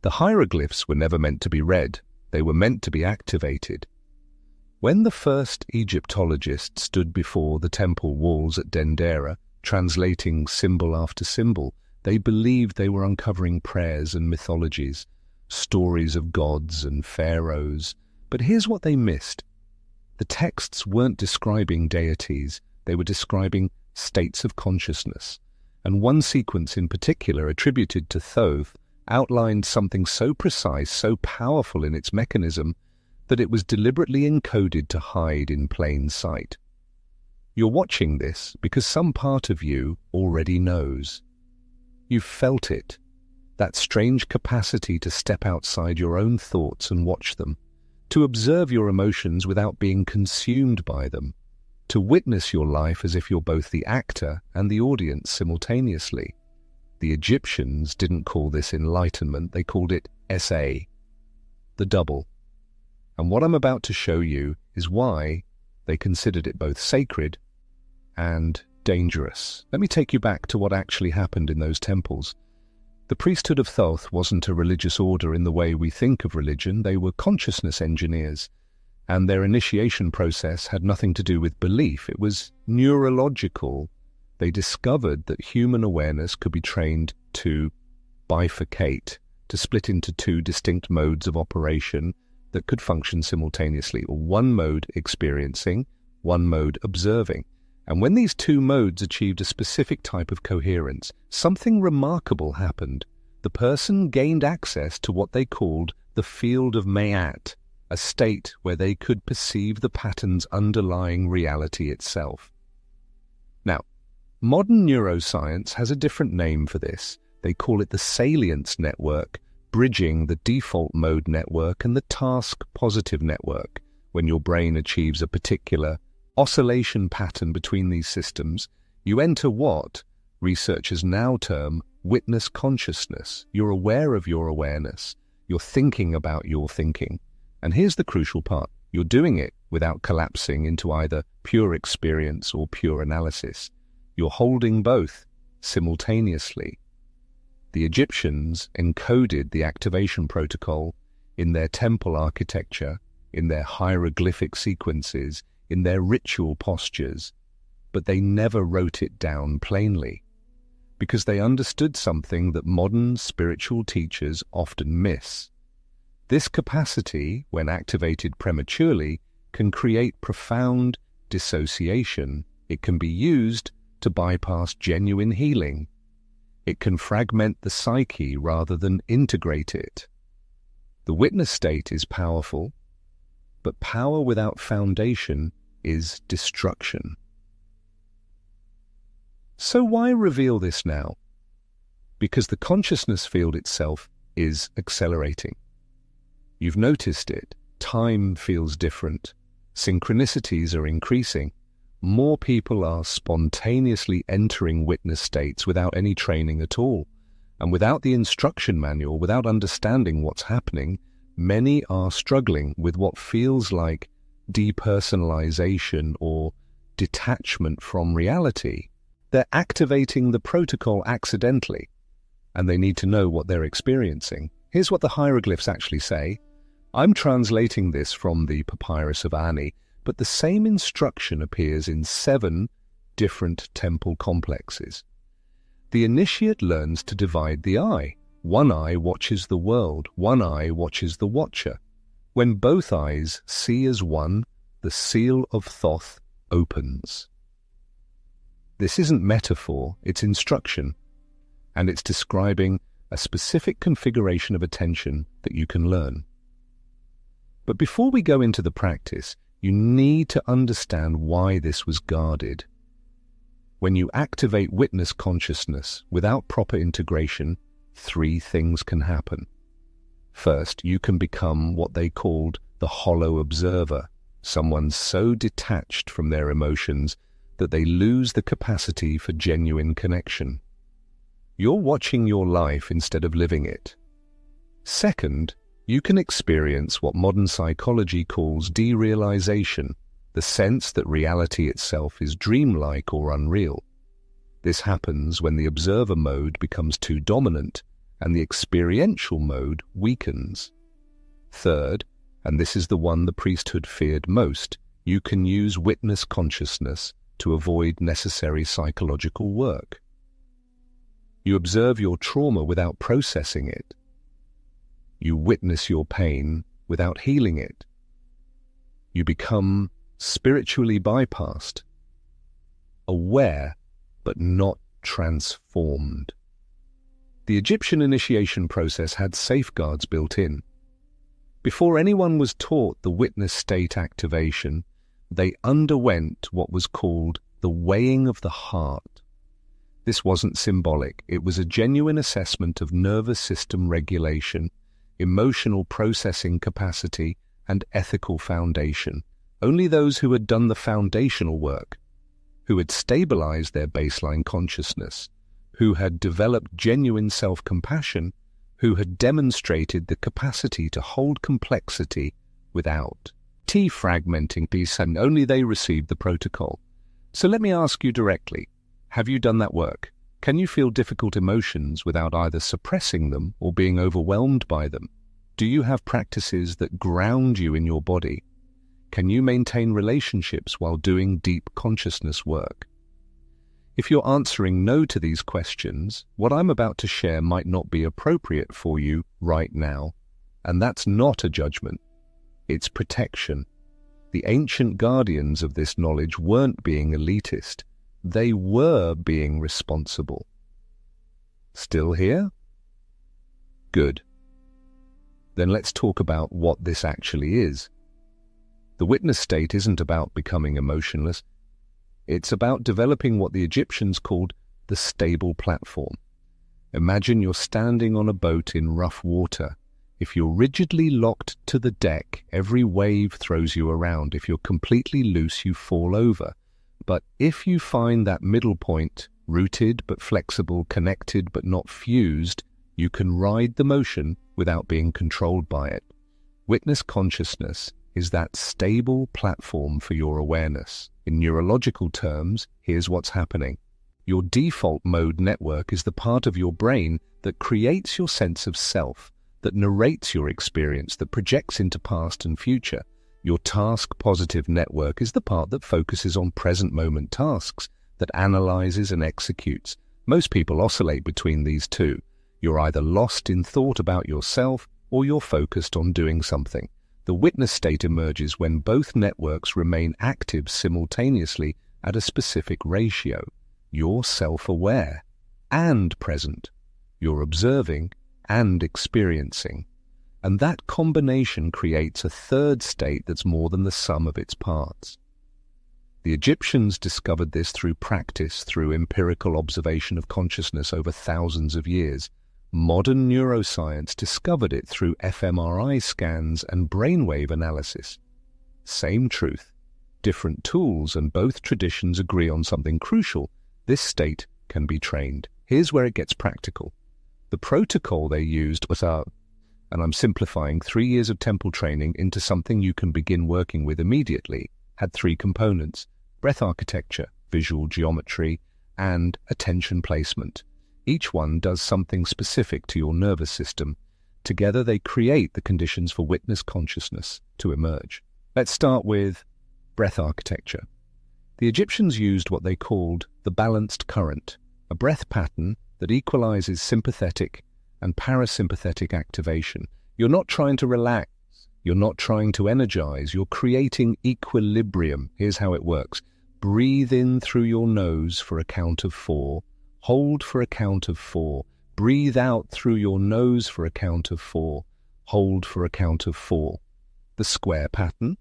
The hieroglyphs were never meant to be read. They were meant to be activated. When the first Egyptologists stood before the temple walls at Dendera, translating symbol after symbol, they believed they were uncovering prayers and mythologies, stories of gods and pharaohs. But here's what they missed. The texts weren't describing deities, they were describing states of consciousness. And one sequence in particular, attributed to Thoth, outlined something so precise, so powerful in its mechanism, that it was deliberately encoded to hide in plain sight. You're watching this because some part of you already knows. You've felt it, that strange capacity to step outside your own thoughts and watch them, to observe your emotions without being consumed by them, to witness your life as if you're both the actor and the audience simultaneously. The Egyptians didn't call this enlightenment, they called it SA, the double. And what I'm about to show you is why they considered it both sacred and dangerous. Let me take you back to what actually happened in those temples. The priesthood of Thoth wasn't a religious order in the way we think of religion. They were consciousness engineers, and their initiation process had nothing to do with belief. It was neurological. They discovered that human awareness could be trained to bifurcate, to split into two distinct modes of operation that could function simultaneously, or one mode experiencing, one mode observing. And when these two modes achieved a specific type of coherence, something remarkable happened. The person gained access to what they called the field of Ma'at, a state where they could perceive the pattern's underlying reality itself. Now, modern neuroscience has a different name for this. They call it the salience network, bridging the default mode network and the task positive network. When your brain achieves a particular oscillation pattern between these systems, you enter what researchers now term witness consciousness. You're aware of your awareness. You're thinking about your thinking. And here's the crucial part. You're doing it without collapsing into either pure experience or pure analysis. You're holding both simultaneously. The Egyptians encoded the activation protocol in their temple architecture, in their hieroglyphic sequences, in their ritual postures, but they never wrote it down plainly, because they understood something that modern spiritual teachers often miss. This capacity, when activated prematurely, can create profound dissociation. It can be used to bypass genuine healing. It can fragment the psyche rather than integrate it. The witness state is powerful, but power without foundation is destruction. So why reveal this now? Because the consciousness field itself is accelerating. You've noticed it. Time feels different. Synchronicities are increasing. More people are spontaneously entering witness states without any training at all. And without the instruction manual, without understanding what's happening, many are struggling with what feels like depersonalization or detachment from reality. They're activating the protocol accidentally, and they need to know what they're experiencing. Here's what the hieroglyphs actually say. I'm translating this from the Papyrus of Ani, but the same instruction appears in 7 different temple complexes. The initiate learns to divide the eye. One eye watches the world, one eye watches the watcher. When both eyes see as one, the seal of Thoth opens. This isn't metaphor, it's instruction, and it's describing a specific configuration of attention that you can learn. But before we go into the practice, you need to understand why this was guarded. When you activate witness consciousness without proper integration, 3 things can happen. First, you can become what they called the hollow observer, someone so detached from their emotions that they lose the capacity for genuine connection. You're watching your life instead of living it. Second, you can experience what modern psychology calls derealization, the sense that reality itself is dreamlike or unreal. This happens when the observer mode becomes too dominant and the experiential mode weakens. Third, and this is the one the priesthood feared most, you can use witness consciousness to avoid necessary psychological work. You observe your trauma without processing it. You witness your pain without healing it. You become spiritually bypassed, aware but not transformed. The Egyptian initiation process had safeguards built in. Before anyone was taught the witness state activation, they underwent what was called the weighing of the heart. This wasn't symbolic. It was a genuine assessment of nervous system regulation, emotional processing capacity, and ethical foundation. Only those who had done the foundational work, who had stabilized their baseline consciousness, who had developed genuine self-compassion, who had demonstrated the capacity to hold complexity without fragmenting peace, and only they received the protocol. So let me ask you directly, have you done that work? Can you feel difficult emotions without either suppressing them or being overwhelmed by them? Do you have practices that ground you in your body? Can you maintain relationships while doing deep consciousness work? If you're answering no to these questions, what I'm about to share might not be appropriate for you right now. And that's not a judgment. It's protection. The ancient guardians of this knowledge weren't being elitist. They were being responsible. Still here? Good. Then let's talk about what this actually is. The witness state isn't about becoming emotionless. It's about developing what the Egyptians called the stable platform. Imagine you're standing on a boat in rough water. If you're rigidly locked to the deck, every wave throws you around. If you're completely loose, you fall over. But if you find that middle point, rooted but flexible, connected but not fused, you can ride the motion without being controlled by it. Witness consciousness is that stable platform for your awareness. In neurological terms, here's what's happening. Your default mode network is the part of your brain that creates your sense of self, that narrates your experience, that projects into past and future. Your task-positive network is the part that focuses on present-moment tasks, that analyzes and executes. Most people oscillate between these two. You're either lost in thought about yourself or you're focused on doing something. The witness state emerges when both networks remain active simultaneously at a specific ratio. You're self-aware and present. You're observing and experiencing. And that combination creates a third state that's more than the sum of its parts. The Egyptians discovered this through practice, through empirical observation of consciousness over thousands of years. Modern neuroscience discovered it through fMRI scans and brainwave analysis. Same truth, different tools, and both traditions agree on something crucial. This state can be trained. Here's where it gets practical. The protocol they used was and I'm simplifying, 3 years of temple training into something you can begin working with immediately, had 3 components: breath architecture, visual geometry, and attention placement. Each one does something specific to your nervous system. Together they create the conditions for witness consciousness to emerge. Let's start with breath architecture. The Egyptians used what they called the balanced current, a breath pattern that equalizes sympathetic and parasympathetic activation. You're not trying to relax. You're not trying to energize. You're creating equilibrium. Here's how it works. Breathe in through your nose for a count of 4. Hold for a count of 4. Breathe out through your nose for a count of 4. Hold for a count of 4. The square pattern,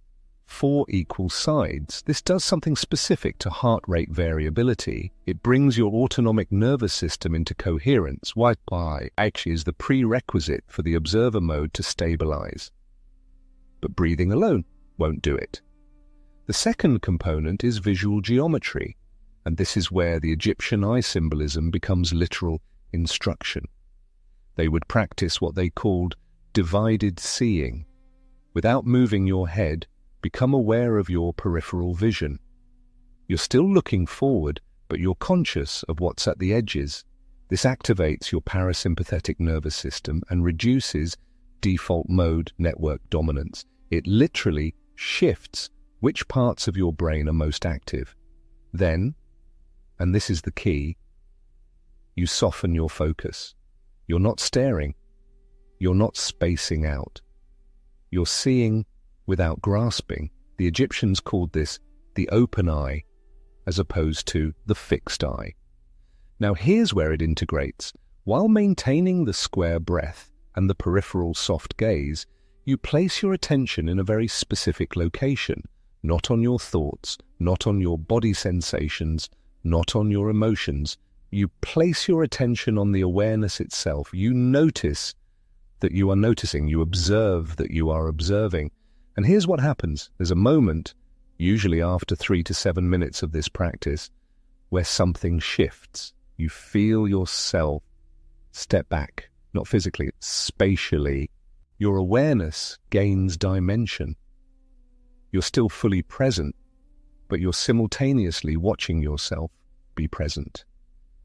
4 equal sides. This does something specific to heart rate variability. It brings your autonomic nervous system into coherence. Why actually is the prerequisite for the observer mode to stabilize. But breathing alone won't do it. The second component is visual geometry. And this is where the Egyptian eye symbolism becomes literal instruction. They would practice what they called divided seeing. Without moving your head, become aware of your peripheral vision. You're still looking forward, but you're conscious of what's at the edges. This activates your parasympathetic nervous system and reduces default mode network dominance. It literally shifts which parts of your brain are most active. Then, and this is the key, you soften your focus. You're not staring. You're not spacing out. You're seeing without grasping. The Egyptians called this the open eye, as opposed to the fixed eye. Now here's where it integrates. While maintaining the square breath and the peripheral soft gaze, you place your attention in a very specific location, not on your thoughts, not on your body sensations, not on your emotions. You place your attention on the awareness itself. You notice that you are noticing. You observe that you are observing. And here's what happens. There's a moment, usually after 3 to 7 minutes of this practice, where something shifts. You feel yourself step back, not physically, spatially. Your awareness gains dimension. You're still fully present, but you're simultaneously watching yourself be present.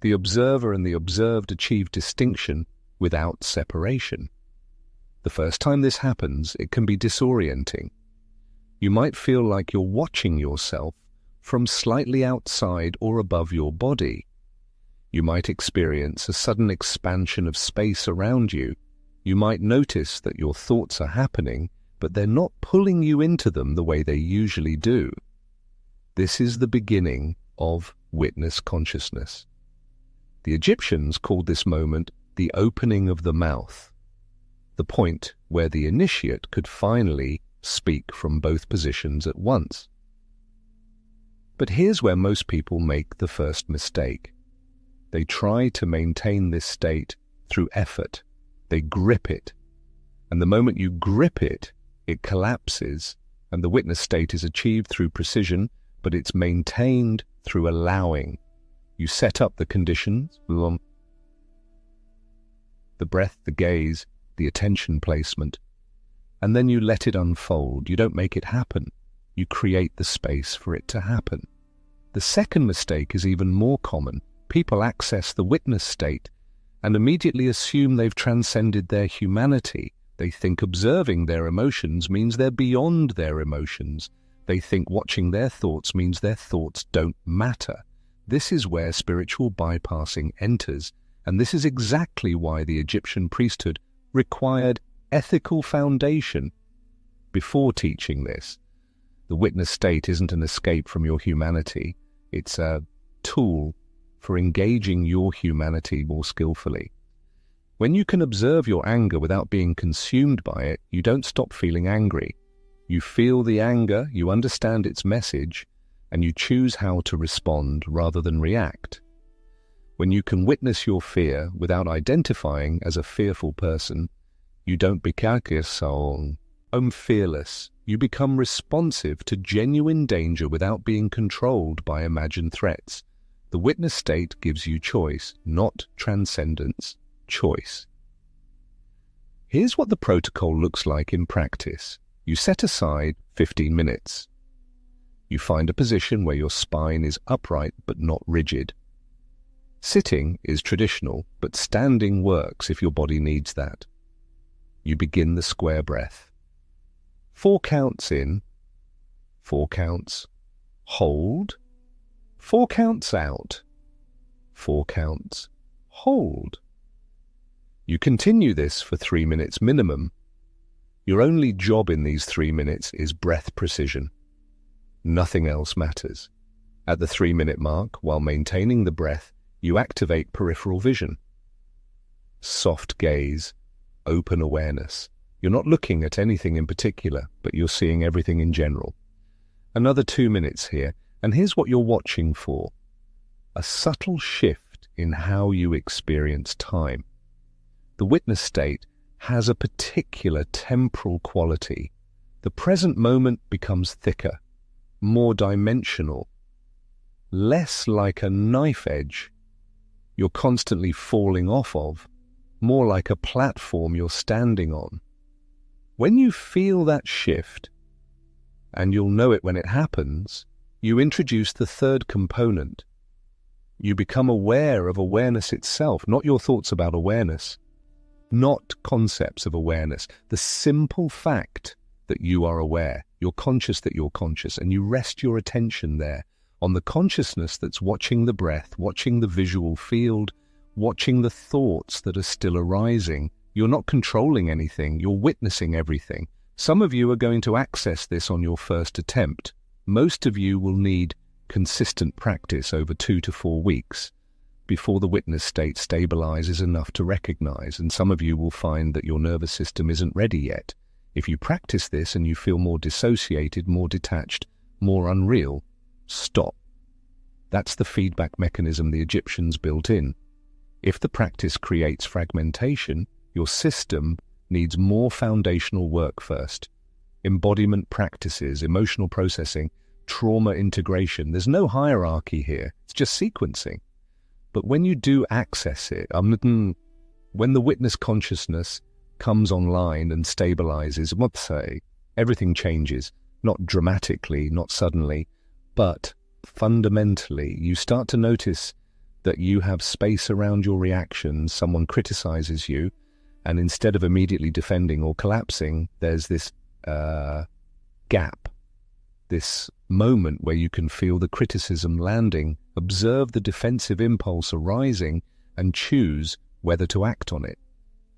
The observer and the observed achieve distinction without separation. The first time this happens, it can be disorienting. You might feel like you're watching yourself from slightly outside or above your body. You might experience a sudden expansion of space around you. You might notice that your thoughts are happening, but they're not pulling you into them the way they usually do. This is the beginning of witness consciousness. The Egyptians called this moment the opening of the mouth, the point where the initiate could finally speak from both positions at once. But here's where most people make the first mistake. They try to maintain this state through effort. They grip it. And the moment you grip it, it collapses, and the witness state is achieved through precision, but it's maintained through allowing. You set up the conditions, the breath, the gaze, the attention placement, and then you let it unfold. You don't make it happen. You create the space for it to happen. The second mistake is even more common. People access the witness state and immediately assume they've transcended their humanity. They think observing their emotions means they're beyond their emotions. They think watching their thoughts means their thoughts don't matter. This is where spiritual bypassing enters, and this is exactly why the Egyptian priesthood required ethical foundation before teaching this. The witness state isn't an escape from your humanity. It's a tool for engaging your humanity more skillfully. When you can observe your anger without being consumed by it, you don't stop feeling angry. You feel the anger, you understand its message, and you choose how to respond rather than react. When you can witness your fear without identifying as a fearful person, you don't become fearless. You become responsive to genuine danger without being controlled by imagined threats. The witness state gives you choice, not transcendence, choice. Here's what the protocol looks like in practice. You set aside 15 minutes. You find a position where your spine is upright but not rigid. Sitting is traditional, but standing works if your body needs that. You begin the square breath. 4 counts in, 4 counts, hold, 4 counts out, 4 counts, hold. You continue this for 3 minutes minimum. Your only job in these 3 minutes is breath precision. Nothing else matters. At the 3-minute mark, while maintaining the breath, you activate peripheral vision. Soft gaze, open awareness. You're not looking at anything in particular, but you're seeing everything in general. Another 2 minutes here, and here's what you're watching for. A subtle shift in how you experience time. The witness state has a particular temporal quality. The present moment becomes thicker, more dimensional, less like a knife edge you're constantly falling off of, more like a platform you're standing on. When you feel that shift, and you'll know it when it happens, you introduce the third component, You become aware of awareness itself, not your thoughts about awareness, not concepts of awareness. The simple fact that you are aware, you're conscious that you're conscious, and you rest your attention there on the consciousness that's watching the breath, watching the visual field, watching the thoughts that are still arising. You're not controlling anything, you're witnessing everything. Some of you are going to access this on your first attempt. Most of you will need consistent practice over 2 to 4 weeks before the witness state stabilizes enough to recognize, and some of you will find that your nervous system isn't ready yet. If you practice this and you feel more dissociated, more detached, more unreal, stop. That's the feedback mechanism the Egyptians built in. If the practice creates fragmentation, your system needs more foundational work first. Embodiment practices, emotional processing, trauma integration. There's no hierarchy here. It's just sequencing. But when you do access it, when the witness consciousness comes online and stabilizes, everything changes. Not dramatically, not suddenly, but fundamentally. You start to notice that you have space around your reactions. Someone criticizes you, and instead of immediately defending or collapsing, there's this gap, this moment where you can feel the criticism landing, observe the defensive impulse arising, and choose whether to act on it.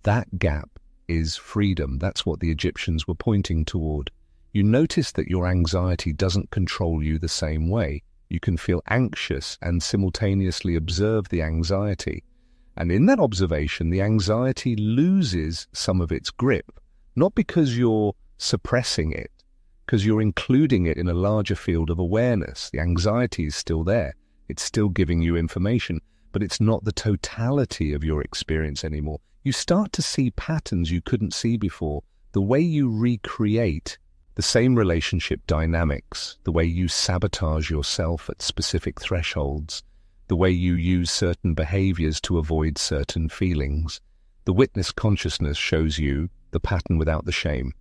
That gap is freedom. That's what the Egyptians were pointing toward. You notice that your anxiety doesn't control you the same way. You can feel anxious and simultaneously observe the anxiety. And in that observation, the anxiety loses some of its grip, not because you're suppressing it, because you're including it in a larger field of awareness. The anxiety is still there. It's still giving you information, but it's not the totality of your experience anymore. You start to see patterns you couldn't see before. The way you recreate the same relationship dynamics, the way you sabotage yourself at specific thresholds, the way you use certain behaviors to avoid certain feelings. The witness consciousness shows you the pattern without the shame.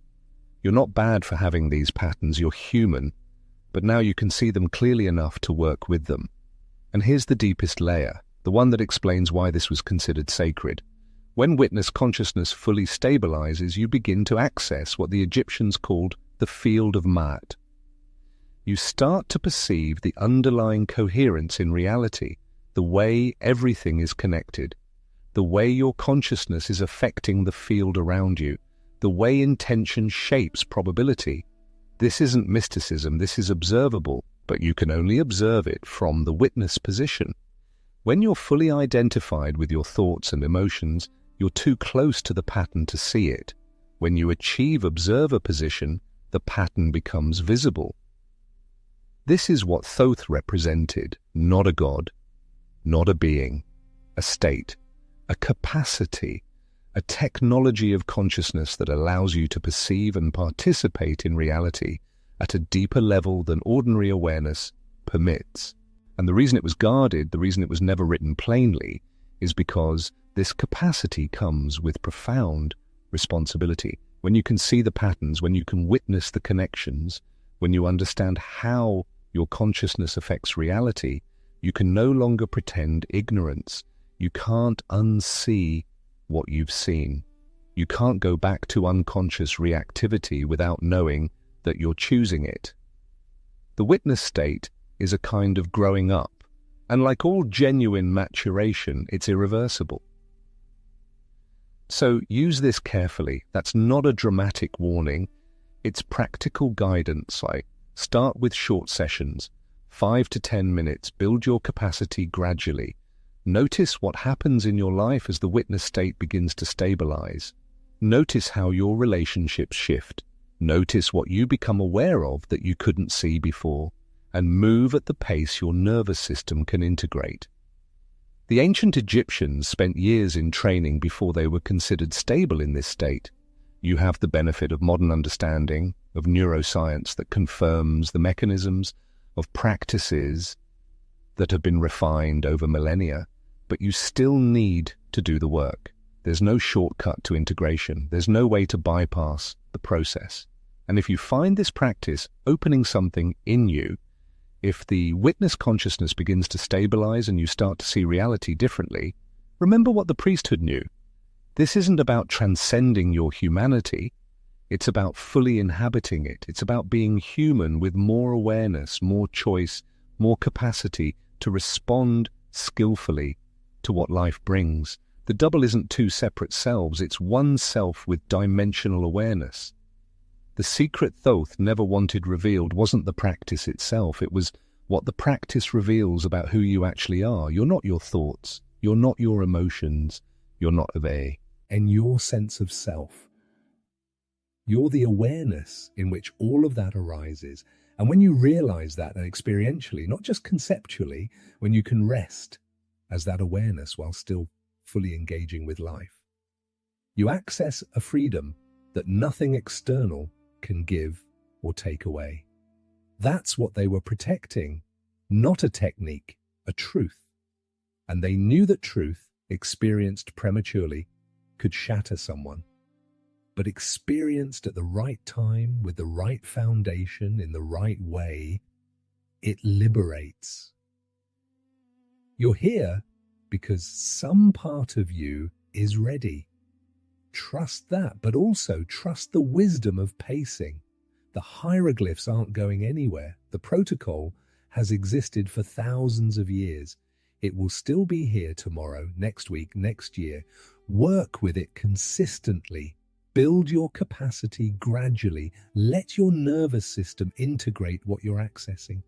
You're not bad for having these patterns, you're human, but now you can see them clearly enough to work with them. And here's the deepest layer, the one that explains why this was considered sacred. When witness consciousness fully stabilizes, you begin to access what the Egyptians called the field of Ma'at. You start to perceive the underlying coherence in reality, the way everything is connected, the way your consciousness is affecting the field around you, the way intention shapes probability. This isn't mysticism, this is observable, but you can only observe it from the witness position. When you're fully identified with your thoughts and emotions, you're too close to the pattern to see it. When you achieve observer position, the pattern becomes visible. This is what Thoth represented, not a god, not a being, a state, a capacity, a technology of consciousness that allows you to perceive and participate in reality at a deeper level than ordinary awareness permits. And the reason it was guarded, the reason it was never written plainly, is because this capacity comes with profound responsibility. When you can see the patterns, when you can witness the connections, when you understand how your consciousness affects reality, you can no longer pretend ignorance. You can't unsee what you've seen. You can't go back to unconscious reactivity without knowing that you're choosing it. The witness state is a kind of growing up, and like all genuine maturation, it's irreversible. So use this carefully. That's not a dramatic warning. It's practical guidance. Like, start with short sessions, 5 to 10 minutes. Build your capacity gradually. Notice what happens in your life as the witness state begins to stabilize. Notice how your relationships shift. Notice what you become aware of that you couldn't see before, and move at the pace your nervous system can integrate. The ancient Egyptians spent years in training before they were considered stable in this state. You have the benefit of modern understanding, of neuroscience that confirms the mechanisms, of practices that have been refined over millennia, but you still need to do the work. There's no shortcut to integration. There's no way to bypass the process. And if you find this practice opening something in you, If the witness consciousness begins to stabilize and you start to see reality differently, remember what the priesthood knew. This isn't about transcending your humanity. It's about fully inhabiting it. It's about being human with more awareness, more choice, more capacity to respond skillfully to what life brings. The double isn't two separate selves, it's one self with dimensional awareness. The secret Thoth never wanted revealed wasn't the practice itself, it was what the practice reveals about who you actually are. You're not your thoughts, you're not your emotions, you're not and your sense of self. You're the awareness in which all of that arises. And when you realize that experientially, not just conceptually, when you can rest as that awareness while still fully engaging with life, you access a freedom that nothing external can give or take away. That's what they were protecting, not a technique, a truth. And they knew that truth, experienced prematurely, could shatter someone. But experienced at the right time, with the right foundation, in the right way, it liberates. You're here because some part of you is ready. Trust that, but also trust the wisdom of pacing. The hieroglyphs aren't going anywhere. The protocol has existed for thousands of years. It will still be here tomorrow, next week, next year. Work with it consistently. Build your capacity gradually. Let your nervous system integrate what you're accessing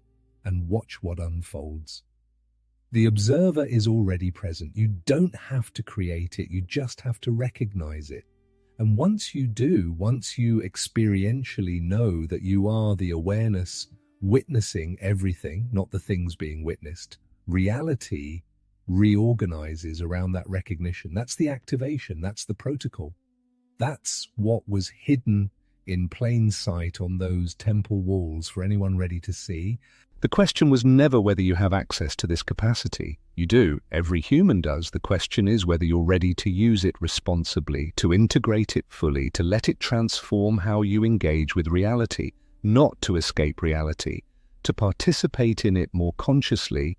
and watch what unfolds. The observer is already present. You don't have to create it. You just have to recognize it. And once you do, once you experientially know that you are the awareness witnessing everything, not the things being witnessed, reality reorganizes around that recognition. That's the activation. That's the protocol. That's what was hidden in plain sight on those temple walls for anyone ready to see. The question was never whether you have access to this capacity. You do. Every human does. The question is whether you're ready to use it responsibly, to integrate it fully, to let it transform how you engage with reality, not to escape reality, to participate in it more consciously